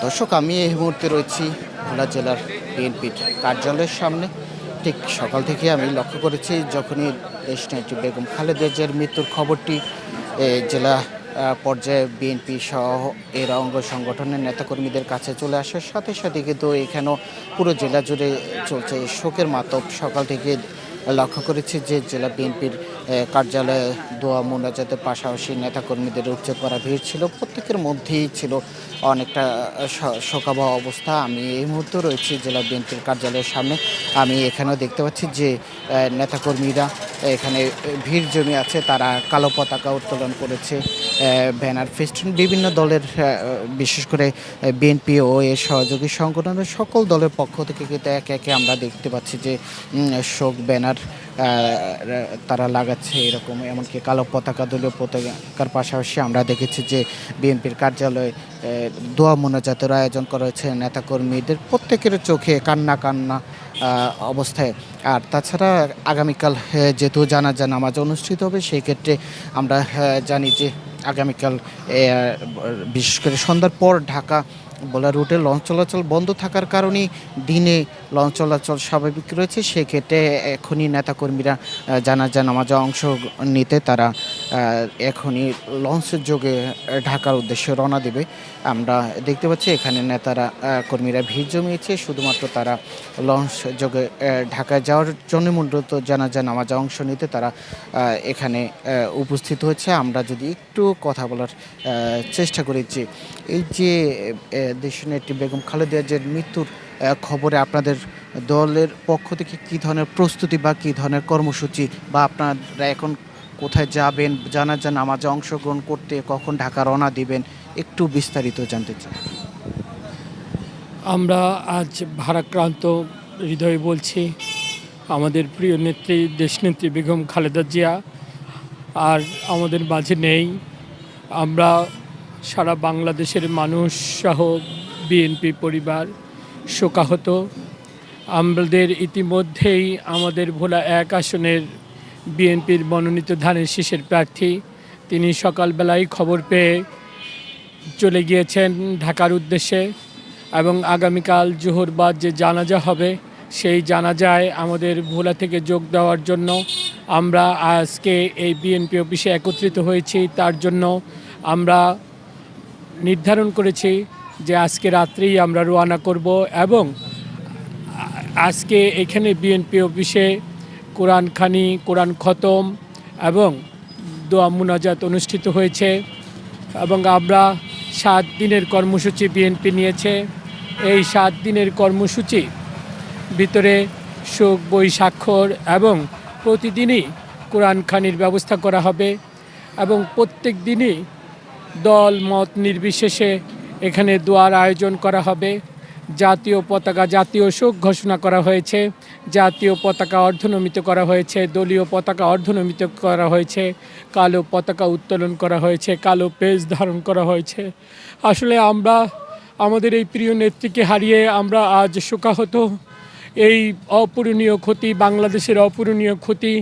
দর্শক, আমি এই মুহূর্তে রয়েছি ভোলা জেলার বিএনপির কার্যালয়ের সামনে। ঠিক সকাল থেকে আমি লক্ষ্য করেছি, যখনই দেশনেত্রী বেগম খালেদা জিয়ার মৃত্যুর খবরটি জেলা পর্যায়ে বিএনপি সহ এর অঙ্গ সংগঠনের নেতাকর্মীদের কাছে চলে আসার সাথে সাথে কিন্তু এখানেও পুরো জেলা জুড়ে চলছে শোকের মাতম। সকাল থেকে লক্ষ্য করেছি যে জেলা বিএনপির কার্যালয়ে দোয়া মোনাজাতের পাশাপাশি নেতাকর্মীদের উপচে পড়া ভিড় ছিল। প্রত্যেকের মধ্যেই ছিল অনেকটা শোকাবহ অবস্থা। আমি এই মুহূর্তে রয়েছি জেলা বিএনপির কার্যালয়ের সামনে। আমি এখানেও দেখতে পাচ্ছি যে নেতাকর্মীরা এখানে ভিড় জমে আছে। তারা কালো পতাকা উত্তোলন করেছে, ব্যানার ফেস্টুন বিভিন্ন দলের, বিশেষ করে বিএনপি ও এর সহযোগী সংগঠনের সকল দলের পক্ষ থেকে কিন্তু একে একে আমরা দেখতে পাচ্ছি যে শোক ব্যানার তারা লাগাচ্ছে এরকম। এমনকি কালো পতাকা, দলীয় পতাকার পাশাপাশি আমরা দেখেছি যে বিএনপির কার্যালয়ে দোয়া মোনাজাতের আয়োজন করা হয়েছে। নেতাকর্মীদের প্রত্যেকের চোখে কান্না কান্না অবস্থায়। আর তাছাড়া আগামীকাল যেহেতু জানাজা নামাজ অনুষ্ঠিত হবে, সেই ক্ষেত্রে আমরা জানি যে আগামীকাল বিশেষ করে সন্ধ্যার পর ঢাকা ভোলা রুটে লঞ্চ চলাচল বন্ধ থাকার কারণেই দিনে লঞ্চ চলাচল স্বাভাবিক রয়েছে। সেক্ষেত্রে এখনই নেতাকর্মীরা জানাজা নামাজে অংশ নিতে তারা এখনই লঞ্চের যোগে ঢাকার উদ্দেশ্যে রওনা দেবে। আমরা দেখতে পাচ্ছি এখানে নেতারা কর্মীরা ভিড় জমিয়েছে, শুধুমাত্র তারা লঞ্চ যোগে ঢাকায় যাওয়ার জন্য মূলত জানাজা নামাজে অংশ নিতে তারা এখানে উপস্থিত হচ্ছে। আমরা যদি একটু কথা বলার চেষ্টা করি যে এই যে দেশনেত্রী বেগম খালেদা জিয়ার মৃত্যুর খবরে আপনাদের দলের পক্ষ থেকে কী ধরনের প্রস্তুতি বা কী ধরনের কর্মসূচি, বা আপনারা এখন কোথায় যাবেন, জানাজা নামাজে অংশগ্রহণ করতে কখন ঢাকা রওনা দিবেন, একটু বিস্তারিত জানতে চাই। আমরা আজ ভারাক্রান্ত হৃদয়ে বলছি, আমাদের প্রিয় নেত্রী দেশনেত্রী বেগম খালেদা জিয়া আর আমাদের মাঝে নেই। আমরা সারা বাংলাদেশের মানুষ সহ বিএনপি পরিবার শোকাহত। আমাদের ইতিমধ্যেই আমাদের ভোলা 1 আসনের বিএনপির মনোনীত ধানের শীষের প্রার্থী তিনি সকালবেলায় খবর পেয়ে চলে গিয়েছেন ঢাকার উদ্দেশ্যে, এবং আগামীকাল জোহর বাদ যে জানাজা হবে সেই জানাজায় আমাদের ভোলা থেকে যোগ দেওয়ার জন্য আমরা আজকে এই বিএনপি অফিসে একত্রিত হয়েছি। তার জন্য আমরা নির্ধারণ করেছি যে আজকে রাত্রেই আমরা রওনা করব, এবং আজকে এখানে বিএনপি অফিসে কোরআনখানি, কোরআন খতম এবং দোয়া মুনাজাত অনুষ্ঠিত হয়েছে। এবং আমরা 7 দিনের কর্মসূচি বিএনপি নিয়েছে। এই 7 দিনের কর্মসূচি ভিতরে শোক বই স্বাক্ষর এবং প্রতিদিনই কোরআনখানির ব্যবস্থা করা হবে, এবং প্রত্যেক দিনই দল মত নির্বিশেষে এখানে দোয়ার আয়োজন করা হবে। জাতীয় পতাকা, জাতীয় শোক ঘোষণা করা হয়েছে, জাতীয় পতাকা অর্ধনমিত করা হয়েছে, দলীয় পতাকা অর্ধনমিত করা হয়েছে, কালো পতাকা উত্তোলন করা হয়েছে, কালো পেজ ধারণ করা হয়েছে। আসলে আমরা আমাদের এই প্রিয় নেত্রীকে হারিয়ে আমরা আজ শোকাহত। এই অপূরণীয় ক্ষতি, বাংলাদেশের অপূরণীয় ক্ষতি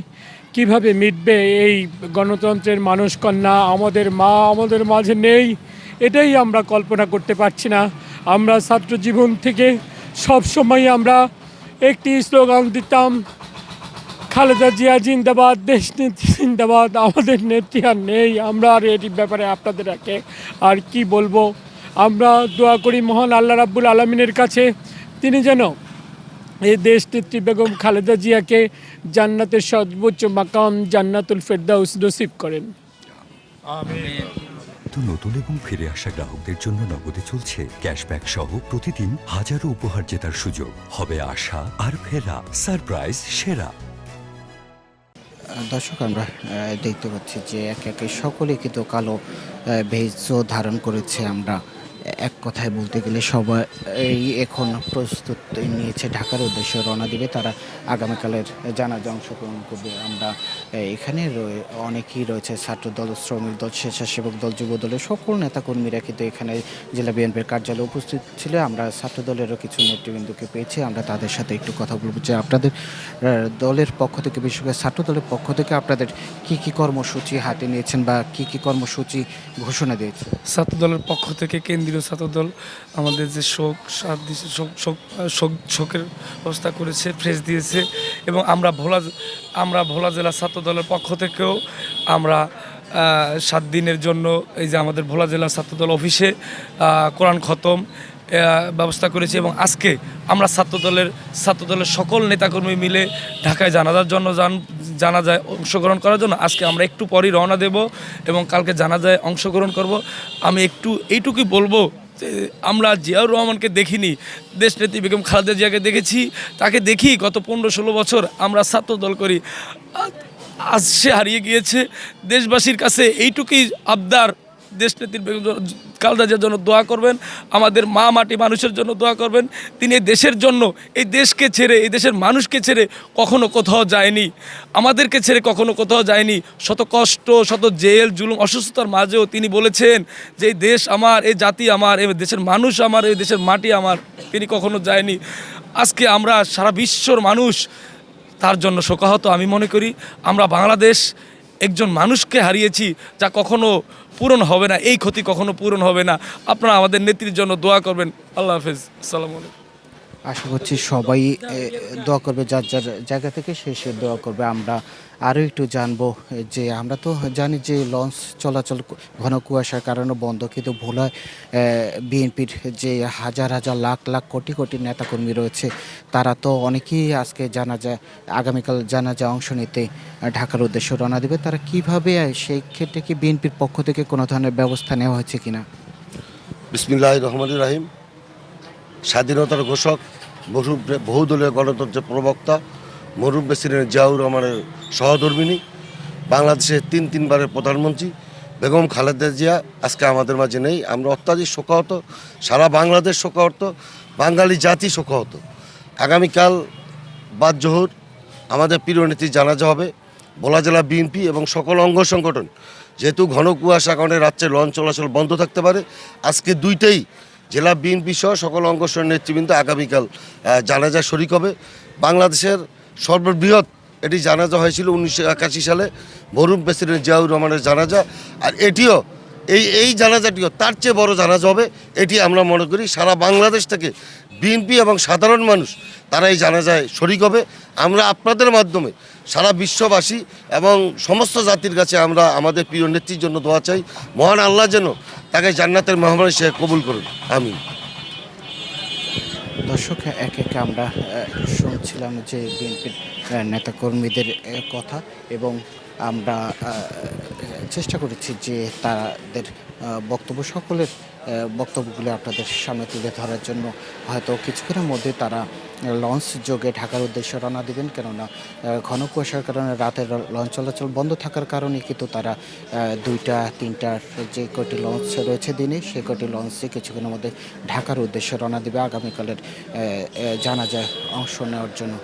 কিভাবে মিটবে? এই গণতন্ত্রের মানুষ কন্যা আমাদের মা আমাদের মাঝে নেই, এটাই আমরা কল্পনা করতে পারছি না। আমরা ছাত্র জীবন থেকে সব সময় আমরা একটি স্লোগান দিতাম, খালেদা জিয়া জিন্দাবাদ, দেশ নেত্রী জিন্দাবাদ। আমাদের নেত্রী আর নেই। আমরা আর এটির ব্যাপারে আপনাদের আর কি বলবো। আমরা দোয়া করি মহান আল্লাহ রাব্বুল আলামিনের কাছে, তিনি যেন এই দেশ নেত্রী বেগম খালেদা জিয়াকে জান্নাতের সর্বোচ্চ মাকাম জান্নাতুল ফেরদাউস নসিব করেন। আমিন। নতুন এবং ফিরে আসা গ্রাহকদের জন্য নগদে চলছে ক্যাশব্যাক সহ প্রতিদিন হাজারো উপহার জেতার সুযোগ। হবে আশা আর ফেরা, সারপ্রাইজ সেরা। দর্শক, আমরা দেখতে পাচ্ছি যে একে একে সকলে কিন্তু কালো ভেজ ধারণ করেছে। আমরা এক কথায় বলতে গেলে সবাই এখন প্রস্তুত নিয়েছে ঢাকার উদ্দেশ্যে রওনা দিবে। তারা আগামীকালের জানাজা অংশগ্রহণ করবে। আমরা এখানে অনেকেই রয়েছে, ছাত্রদল, শ্রমিক দল, স্বেচ্ছাসেবক দল, যুব দলের সকল নেতাকর্মীরা কিন্তু এখানে জেলা বিএনপির কার্যালয়ে উপস্থিত ছিল। আমরা ছাত্রদলেরও কিছু নেতৃবৃন্দকে পেয়েছি, আমরা তাদের সাথে একটু কথা বলবো যে আপনাদের দলের পক্ষ থেকে, বিশেষ করে ছাত্রদলের পক্ষ থেকে আপনাদের কি কি কর্মসূচি হাতে নিয়েছেন বা কি কি কর্মসূচি ঘোষণা দিয়েছে? ছাত্রদলের পক্ষ থেকে কেন্দ্রীয় কেন্দ্রীয় ছাত্রদল আমাদের যে শোকের ব্যবস্থা করেছে, ফ্রেশ দিয়েছে এবং আমরা ভোলা জেলা ছাত্রদলের পক্ষ থেকেও আমরা 7 দিনের জন্য এই যে আমাদের ভোলা জেলা ছাত্রদল অফিসে কোরআন খতম ব্যবস্থা করেছি এবং আজকে আমরা ছাত্রদলের সকল নেতাকর্মী মিলে ঢাকায় জানাজায় অংশগ্রহণ করার জন্য আজকে আমরা একটু পরই রওনা দেব এবং কালকে জানাজায় অংশগ্রহণ করব। আমি এইটুকুই বলবো যে আমরা জিয়াউর রহমানকে দেখিনি, দেশনেত্রী বেগম খালেদা জিয়াকে দেখেছি, তাকে দেখি গত 15-16 বছর আমরা ছাত্রদল করি। আজ সে হারিয়ে গিয়েছে। দেশবাসীর কাছে এইটুকুই আবদার, দেশনেত্রী বেগম খালেদা জিয়ার জন্য দোয়া করবেন, আমাদের মা মাটি মানুষের জন্য দোয়া করবেন। তিনি দেশের জন্য, এই দেশকে ছেড়ে, এই দেশের মানুষকে ছেড়ে কখনো কোথাও যায়নি, আমাদেরকে ছেড়ে কখনো কোথাও যায়নি। শত কষ্ট, শত জেল জুলুম অসুস্থতার মাঝেও তিনি বলেছেন যে এই দেশ আমার, এই জাতি আমার, এই দেশের মানুষ আমার, এই দেশের মাটি আমার। তিনি কখনো যায়নি। আজকে আমরা সারা বিশ্বর মানুষ তার জন্য শোকাহত। আমি মনে করি আমরা বাংলাদেশ একজন মানুষকে হারিয়েছি যা কখনো পূরণ হবে না, এই ক্ষতি কখনো পূরণ হবে না। আপনারা আমাদের নেত্রীর জন্য দোয়া করবেন। আল্লাহ হাফেজ, আসসালামু আলাইকুম। আশা করছি সবাই দোয়া করবে, যার যার জায়গা থেকে সে দোয়া করবে। আমরা আরও একটু জানবো যে আমরা তো জানি যে লঞ্চ চলাচল ঘন কুয়াশার কারণে বন্ধ, কিন্তু ভোলায় বিএনপির যে হাজার হাজার লাখ লাখ কোটি কোটি নেতাকর্মী রয়েছে তারা তো অনেকেই আজকে আগামীকাল জানাজা অংশ নিতে ঢাকার উদ্দেশ্যে রওনা দেবে। তারা কিভাবে, সেই ক্ষেত্রে কি বিএনপির পক্ষ থেকে কোনো ধরনের ব্যবস্থা নেওয়া হয়েছে কিনা? বিসমিল্লাহির রহমানির রহিম। স্বাধীনতার ঘোষক, বহুদলীয় গণতন্ত্রের প্রবক্তা, মরহুম প্রেসিডেন্ট জিয়াউর রহমানের সহধর্মিণী, বাংলাদেশের তিনবারের প্রধানমন্ত্রী বেগম খালেদা জিয়া আজকে আমাদের মাঝে নেই। আমরা অত্যাধিক শোকাহত, সারা বাংলাদেশ শোকাহত, বাঙালি জাতি শোকাহত। আগামীকাল বাদ জোহর আমাদের প্রিয় নেত্রী জানাজা হবে। ভোলা জেলা বিএনপি এবং সকল অঙ্গ সংগঠন, যেহেতু ঘন কুয়াশা কারণে রাত্রে লঞ্চ চলাচল বন্ধ থাকতে পারে, আজকে দুইটাই জেলা বিএনপি সহ সকল অঙ্গ নেতৃবৃন্দ আগামীকাল জানাজা শরিক হবে। বাংলাদেশের সর্ববৃহৎ এটি জানাজা হয়েছিল 1981 সালে, মরহুম প্রেসিডেন্ট জিয়াউর রহমানের জানাজা। আর এটিও এই জানাজাটিও তার চেয়ে বড় জানাজা হবে। এটি আমরা মনে করি সারা বাংলাদেশ থেকে বিএনপি এবং সাধারণ মানুষ তারা এই জানাজায় শরিক হবে। আমরা আপনাদের মাধ্যমে সারা বিশ্ববাসী এবং সমস্ত জাতির কাছে আমরা আমাদের প্রিয় নেত্রীর জন্য দোয়া চাই। মহান আল্লাহ যেন তাকে জান্নাতের মেহমান হিসেবে কবুল করুন, আমিন। দর্শক, একে আমরা শুনছিলাম যে বিএনপির নেতাকর্মীদের কথা এবং আমরা চেষ্টা করেছি যে তাদের বক্তব্য, সকলের বক্তব্যগুলো আপনাদের সামনে তুলে ধরার জন্য। হয়তো কিছুক্ষণের মধ্যে তারা লঞ্চ যোগে ঢাকার উদ্দেশ্যে রওনা দেবেন, কেননা ঘন কুয়াশার কারণে রাতের লঞ্চ চলাচল বন্ধ থাকার কারণে কিন্তু তারা 2-3টার যে কটি লঞ্চ রয়েছে দিনে, সে কটি লঞ্চে কিছুক্ষণের মধ্যে ঢাকার উদ্দেশ্যে রওনা দেবে আগামীকালের জানাজায় অংশ নেওয়ার জন্য।